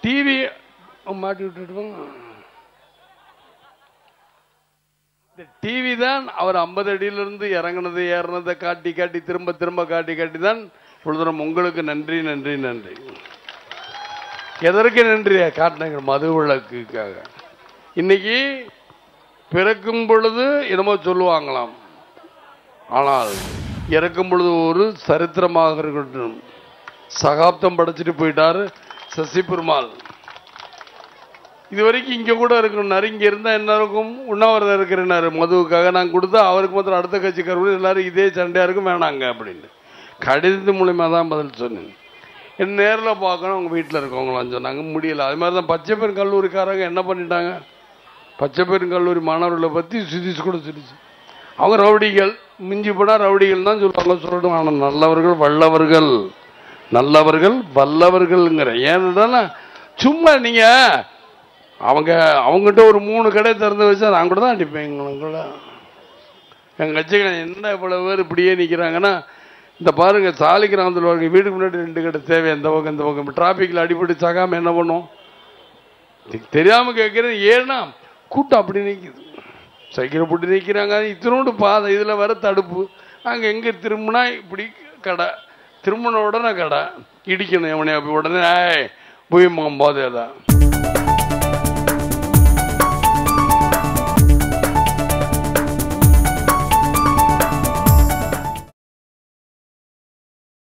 TV மாட்டி விட்டுடுவோம். இந்த டிவி தான் அவர் 50 அடியிலிருந்து இறங்கினது ஏறினதை காட்டி காட்டி திரும்ப திரும்ப காட்டி காட்டி தான் சொல்றோம். உங்களுக்கு நன்றி நன்றி நன்றி. எதற்கு நன்றியா காட்டினாங்க? மது விளக்குக்காக. இன்னைக்கு பிறக்கும் பொழுது என்னமோ சொல்லுவாங்களாம், ஆனால் இறக்கும் பொழுது ஒரு சரித்திரமாக இருக்கட்டும். சகாப்தம் படைச்சிட்டு போயிட்டாரு சசி பெருமாள். இது வரைக்கும் இங்க கூட இருக்கணும்னாரு. இங்க இருந்தா என்ன இருக்கும்? உண்ணாவிரதம் இருக்கிறனாரு மதுவுக்காக. நான் கொடுத்தா அவருக்கு மாத்திரம் அடுத்த கட்சிக்காரர்கள் எல்லாரும் இதே சண்டையா இருக்கும் வேணாங்க அப்படின்னு கடிதத்து மூலியமா தான் பதில் சொன்னேன். என்ன நேரில் பார்க்கணும் உங்க வீட்டில் இருக்கவங்களாம் சொன்னாங்க. முடியல. அது மாதிரி தான் பச்சை பெரும் கல்லூரிக்காரங்க என்ன பண்ணிட்டாங்க, பச்சை பெரும் கல்லூரி மாணவர்களை பத்தி சுதிச்சு கூட சொல்லிச்சு. அவங்க ரவுடிகள், மிஞ்சி போனா ரவுடிகள் தான் சொல்லுவாங்க. சொல்லணும். ஆனால் நல்லவர்கள் வல்லவர்கள், நல்லவர்கள் வல்லவர்கள்ங்கிற. ஏன்னா சும்மா நீங்க அவங்ககிட்ட ஒரு 3 கடை திறந்து வச்சா நான் கூட தான் அடிப்பேன். எங்களுக்குள்ள எங்க கட்சிகள் என்ன இவ்வளவு பேர் இப்படியே நிற்கிறாங்கன்னா, இந்த பாருங்க சாலி கிராமத்தில் பாருங்க, வீட்டுக்கு முன்னாடி 2 கடை தேவை. இந்த பக்கம் இந்த பக்கம் டிராபிக்ல அடிபட்டு சாகாம என்ன பண்ணும் தெரியாம கேட்கிறேன். ஏன்னா கூட்டம் அப்படி நிற்குது, சைக்கிளை போட்டு நிற்கிறாங்க. இத்தனோடு பாதை, இதுல வர தடுப்பு. அங்க எங்க திரும்பினா இப்படி கடை, திரும்பின உடனே கடை இடிக்கணும். எவனே உடனே போய் போதே தான்